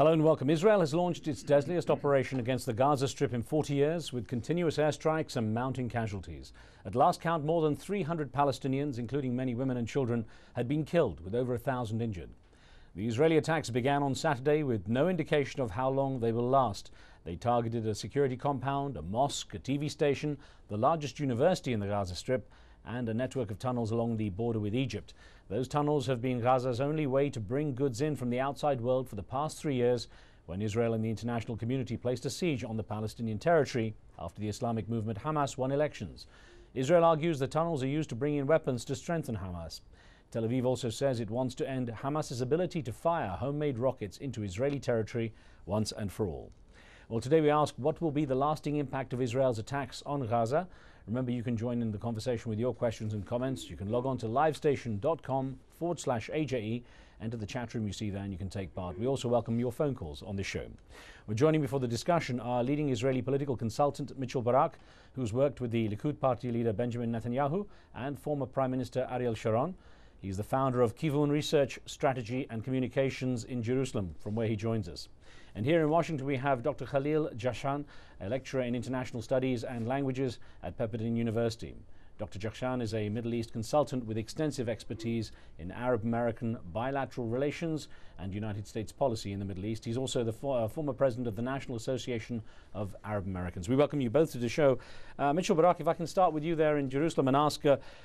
Hello and welcome. Israel has launched its deadliest operation against the Gaza Strip in 40 years, with continuous airstrikes and mounting casualties. At last count, more than 300 Palestinians, including many women and children, had been killed, with over 1,000 injured. The Israeli attacks began on Saturday with no indication of how long they will last. They targeted a security compound, a mosque, a TV station, the largest university in the Gaza Strip, and a network of tunnels along the border with Egypt. Those tunnels have been Gaza's only way to bring goods in from the outside world for the past 3 years, when Israel and the international community placed a siege on the Palestinian territory after the Islamic movement Hamas won elections. Israel argues the tunnels are used to bring in weapons to strengthen Hamas. Tel Aviv also says it wants to end Hamas's ability to fire homemade rockets into Israeli territory once and for all. Well, today we ask, what will be the lasting impact of Israel's attacks on Gaza? Remember, you can join in the conversation with your questions and comments. You can log on to livestation.com/AJE, enter the chat room you see there, and you can take part. We also welcome your phone calls on this show. We're joining me for the discussion our leading Israeli political consultant, Mitchell Barak, who's worked with the Likud party leader Benjamin Netanyahu and former Prime Minister Ariel Sharon. He's the founder of Kivun Research, Strategy and Communications in Jerusalem, from where he joins us. And here in Washington, we have Dr. Khalil Jashan, a lecturer in international studies and languages at Pepperdine University. Dr. Jashan is a Middle East consultant with extensive expertise in Arab-American bilateral relations and United States policy in the Middle East. He's also the former president of the National Association of Arab Americans. We welcome you both to the show. Mitchell Barak, if I can start with you there in Jerusalem and ask,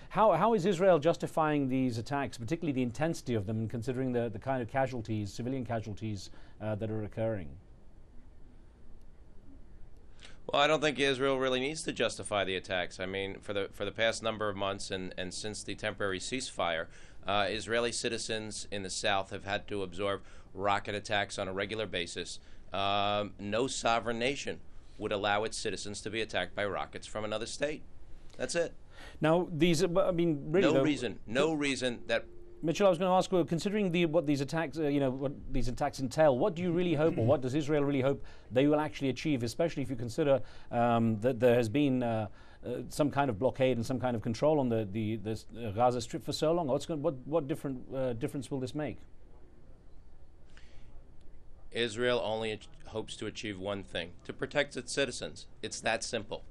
how is Israel justifying these attacks, particularly the intensity of them, and considering the kind of casualties, civilian casualties, that are occurring? Well, I don't think Israel really needs to justify the attacks. I mean, for the past number of months and since the temporary ceasefire, Israeli citizens in the south have had to absorb rocket attacks on a regular basis. No sovereign nation would allow its citizens to be attacked by rockets from another state. That's it. Now, these, I mean, really, no reason that. Mitchell, I was going to ask, considering what these attacks, what these attacks entail, what do you really hope, or what does Israel really hope they will actually achieve, especially if you consider that there has been some kind of blockade and some kind of control on the Gaza Strip for so long? What difference will this make? Israel only hopes to achieve one thing: to protect its citizens. It's that simple.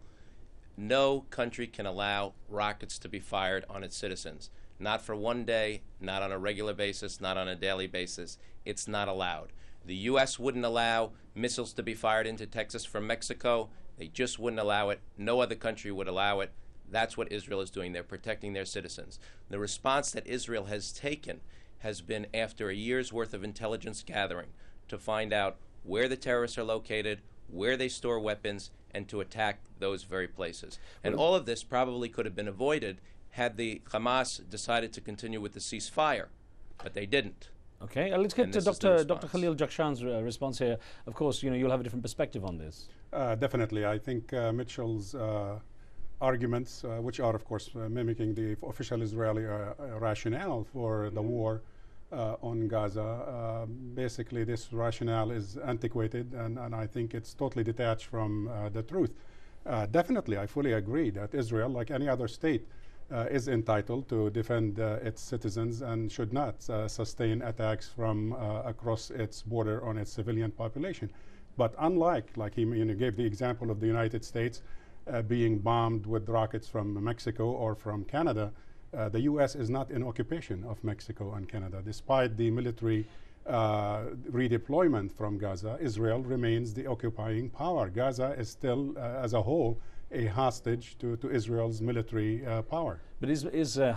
No country can allow rockets to be fired on its citizens. Not for one day, not on a regular basis, not on a daily basis. It's not allowed. The U.S. wouldn't allow missiles to be fired into Texas from Mexico. They just wouldn't allow it. No other country would allow it. That's what Israel is doing. They're protecting their citizens. The response that Israel has taken has been after a year's worth of intelligence gathering to find out where the terrorists are located, where they store weapons, and to attack those very places. And all of this probably could have been avoided had the Hamas decided to continue with the ceasefire, but they didn't. Okay, let's get to Dr. Khalil Jashan's response here. Of course, you'll have a different perspective on this. Definitely. I think Mitchell's arguments, which are, of course, mimicking the official Israeli rationale for the war on Gaza, basically this rationale is antiquated, and I think it's totally detached from the truth. Definitely, I fully agree that Israel, like any other state, is entitled to defend its citizens and should not sustain attacks from across its border on its civilian population. But unlike, like he gave the example of the United States being bombed with rockets from Mexico or from Canada, the U.S. is not in occupation of Mexico and Canada. Despite the military redeployment from Gaza, Israel remains the occupying power. Gaza is still, as a whole, a hostage to Israel's military power. But is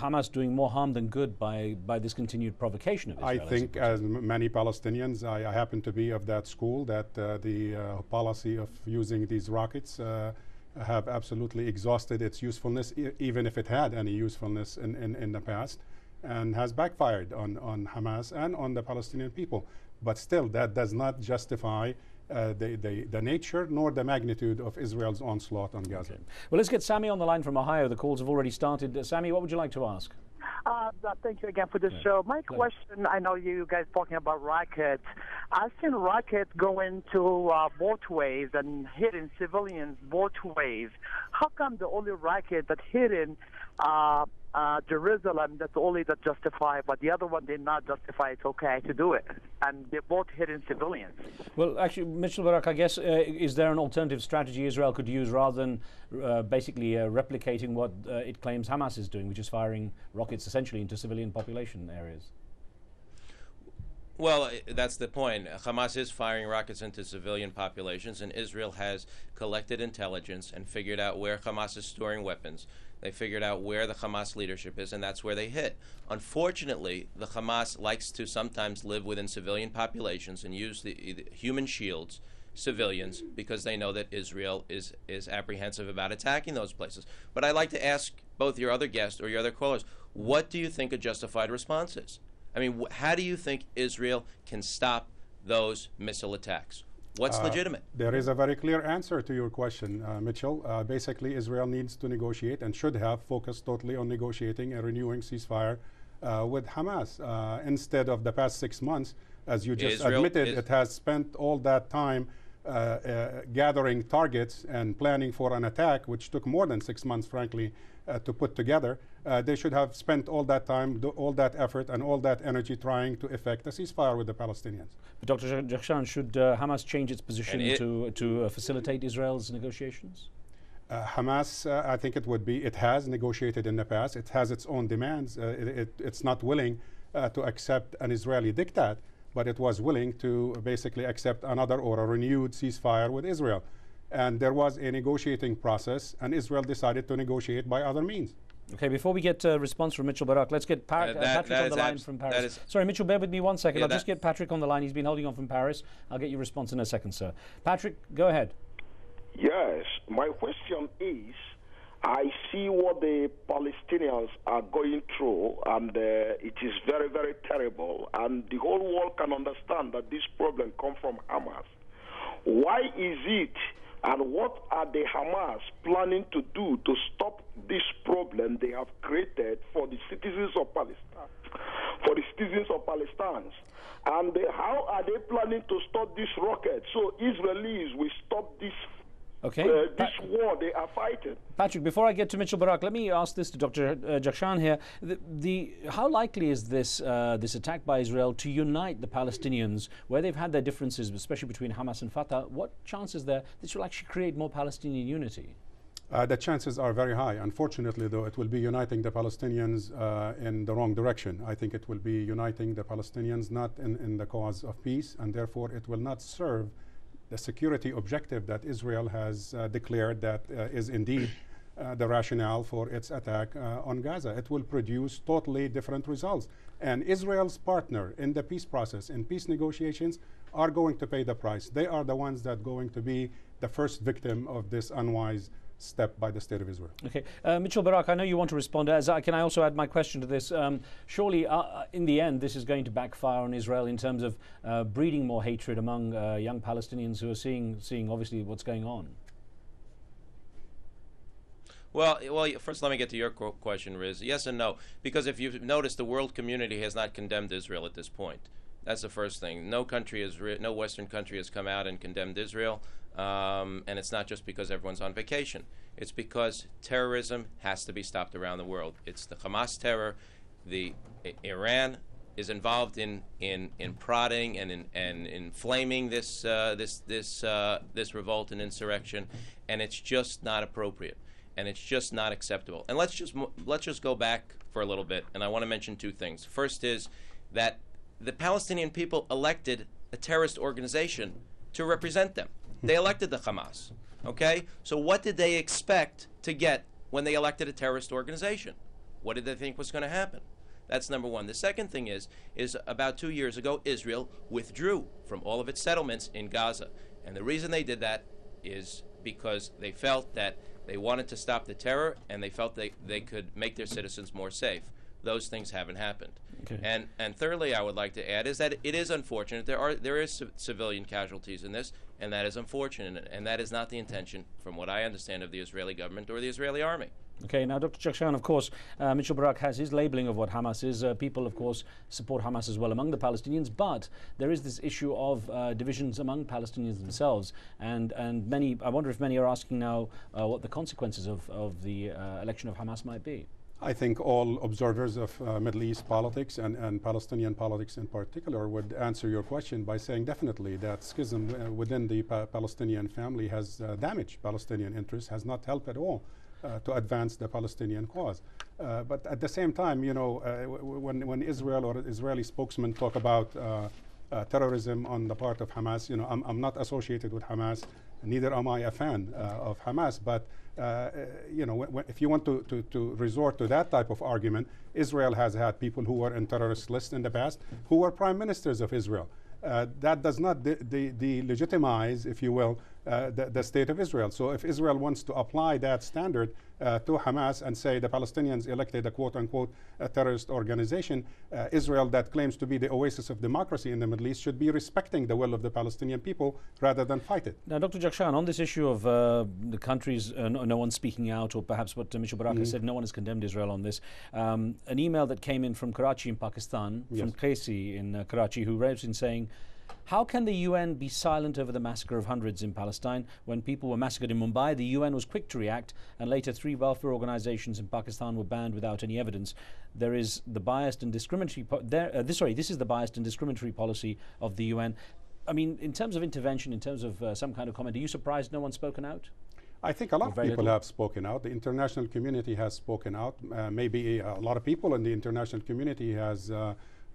Hamas doing more harm than good by this continued provocation of Israel? I think, as many Palestinians, I happen to be of that school, that the policy of using these rockets have absolutely exhausted its usefulness, even if it had any usefulness in the past, and has backfired on Hamas and on the Palestinian people. But still, that does not justify the nature nor the magnitude of Israel's onslaught on Gaza. Okay. Well, let's get Sammy on the line from Ohio. The calls have already started. Sammy, what would you like to ask? Thank you again for this show. My question, I know you guys talking about rockets. I've seen rockets go into both ways and hitting civilians both ways. How come the only rocket that hitting Jerusalem, that's only that justify, but the other one did not justify it's okay to do it. And they're both hitting civilians. Well, actually, Mitchell Barak, I guess, is there an alternative strategy Israel could use rather than basically replicating what it claims Hamas is doing, which is firing rockets essentially into civilian population areas? Well, that's the point. Hamas is firing rockets into civilian populations, and Israel has collected intelligence and figured out where Hamas is storing weapons. They figured out where the Hamas leadership is, and that's where they hit. Unfortunately, the Hamas likes to sometimes live within civilian populations and use the human shields, civilians, because they know that Israel is apprehensive about attacking those places. But I'd like to ask both your other guests or your other callers, what do you think a justified response is? I mean, how do you think Israel can stop those missile attacks? What's legitimate? There is a very clear answer to your question, Mitchell. Basically, Israel needs to negotiate and should have focused totally on negotiating and renewing ceasefire with Hamas. Instead of the past 6 months, as you just admitted, it has spent all that time gathering targets and planning for an attack, which took more than 6 months, frankly, to put together. They should have spent all that time, all that effort, and all that energy trying to effect a ceasefire with the Palestinians. But Dr. Jakhshan, should Hamas change its position to facilitate Israel's negotiations? Hamas, I think it has negotiated in the past. It has its own demands. It's not willing to accept an Israeli diktat, but it was willing to basically accept another or a renewed ceasefire with Israel. And there was a negotiating process, and Israel decided to negotiate by other means. Okay, before we get a response from Mitchell Barak, let's get Patrick on the line from Paris. Sorry, Mitchell, bear with me 1 second. I'll just get Patrick on the line. He's been holding on from Paris. I'll get your response in a second, sir. Patrick, go ahead. Yes, my question is, I see what the Palestinians are going through, and it is very, very terrible. And the whole world can understand that this problem comes from Hamas. Why is it, and what are the Hamas planning to do to stop this problem they have created for the citizens of Palestine? And how are they planning to stop this rocket so Israelis will stop this this war they are fighting? Patrick, before I get to Mitchell Barak, let me ask this to Dr. Jakhshan here. How likely is this attack by Israel to unite the Palestinians, where they've had their differences, especially between Hamas and Fatah? What chance is there this will actually create more Palestinian unity? The chances are very high. Unfortunately, though, it will be uniting the Palestinians in the wrong direction. I think it will be uniting the Palestinians not in the cause of peace, and therefore it will not serve the security objective that Israel has declared that is indeed the rationale for its attack on Gaza. It will produce totally different results. And Israel's partner in the peace process, in peace negotiations, are going to pay the price. They are the ones that are going to be the first victim of this unwise step by the State of Israel. Okay. Mitchell Barak, I know you want to respond. Can I also add my question to this? Surely, in the end, this is going to backfire on Israel in terms of breeding more hatred among young Palestinians who are seeing obviously what's going on. Well, first let me get to your question, Riz. Yes and no. Because if you've noticed, the world community has not condemned Israel at this point. That's the first thing. No Western country has come out and condemned Israel. And it's not just because everyone's on vacation. It's because terrorism has to be stopped around the world. It's the Hamas terror. Iran is involved in prodding and in inflaming this revolt and insurrection, and it's just not appropriate, and it's just not acceptable. And let's just go back for a little bit, and I want to mention two things. First is that the Palestinian people elected a terrorist organization to represent them. They elected the Hamas, okay? So what did they expect to get when they elected a terrorist organization? What did they think was going to happen? That's number one. The second thing is about 2 years ago, Israel withdrew from all of its settlements in Gaza. And the reason they did that is because they felt that they wanted to stop the terror, and they felt they could make their citizens more safe. Those things haven't happened. Okay. And thirdly, I would like to add is that it is unfortunate. There is civilian casualties in this, and that is unfortunate, and that is not the intention, from what I understand, of the Israeli government or the Israeli army. Okay, now Dr. Jakhshan, of course, Mitchell Barak has his labeling of what Hamas is. People, of course, support Hamas as well among the Palestinians, but there is this issue of divisions among Palestinians themselves, and many, I wonder if many are asking now what the consequences of the election of Hamas might be. I think all observers of Middle East politics and Palestinian politics in particular would answer your question by saying definitely that schism within the Palestinian family has damaged Palestinian interests, has not helped at all to advance the Palestinian cause. But at the same time, you know, when Israel or Israeli spokesmen talk about terrorism on the part of Hamas, you know, I'm not associated with Hamas, neither am I a fan of Hamas, but you know, if you want to resort to that type of argument, Israel has had people who were in terrorist lists in the past who were prime ministers of Israel. That does not delegitimize, if you will, the state of Israel. So if Israel wants to apply that standard to Hamas and say the Palestinians elected a quote-unquote terrorist organization, Israel, that claims to be the oasis of democracy in the Middle East, should be respecting the will of the Palestinian people rather than fight it. Now, Dr. Jakshan, on this issue of the countries, no one speaking out, or perhaps what Mitchell Baraka said, no one has condemned Israel on this. An email that came in from Karachi in Pakistan, from Qaisi in Karachi, who wrote in saying, how can the UN be silent over the massacre of hundreds in Palestine? When people were massacred in Mumbai, the UN was quick to react, and later 3 welfare organizations in Pakistan were banned without any evidence. There is the biased and discriminatory this is the biased and discriminatory policy of the UN. I mean, in terms of intervention, in terms of some kind of comment, are you surprised no one's spoken out? I think a lot of people have spoken out. The international community has spoken out. Maybe a lot of people in the international community has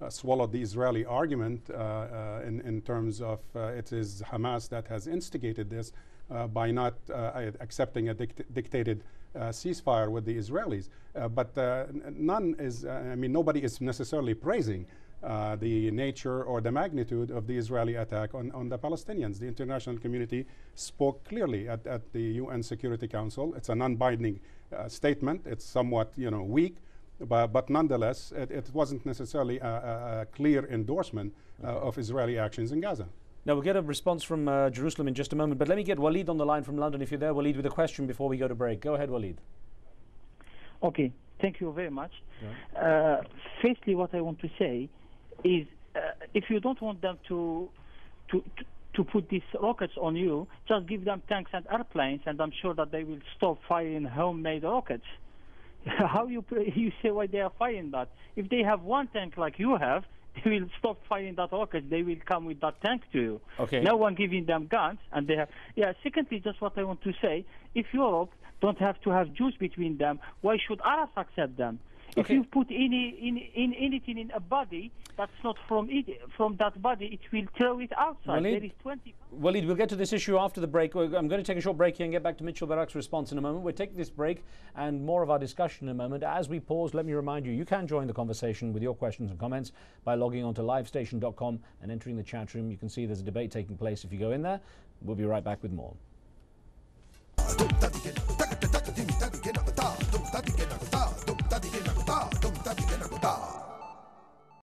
swallowed the Israeli argument in terms of it is Hamas that has instigated this by not accepting a dictated ceasefire with the Israelis. But none is, I mean, nobody is necessarily praising the nature or the magnitude of the Israeli attack on the Palestinians. The international community spoke clearly at the UN Security Council. It's a non-binding statement. It's somewhat, you know, weak. But nonetheless, it wasn't necessarily a clear endorsement of Israeli actions in Gaza. Now, we'll get a response from Jerusalem in just a moment, but let me get Waleed on the line from London, if you're there, Waleed, with a question before we go to break. Go ahead, Waleed. Okay, thank you very much. Firstly, what I want to say is if you don't want them to put these rockets on you, just give them tanks and airplanes, and I'm sure that they will stop firing homemade rockets. How you say why they are firing that? If they have one tank like you have, they will stop firing that rocket. They will come with that tank to you. Okay. No one giving them guns, and they have. Yeah. Secondly, just what I want to say: if Europe don't have to have Jews between them, why should Arabs accept them? If you put anything in a body that's not from that body, it will throw it outside. There is 20. Waleed, we'll get to this issue after the break. I'm going to take a short break here and get back to Mitchell Barak's response in a moment. We'll take this break and more of our discussion in a moment. As we pause, let me remind you, you can join the conversation with your questions and comments by logging on to livestation.com and entering the chat room. You can see there's a debate taking place if you go in there. We'll be right back with more.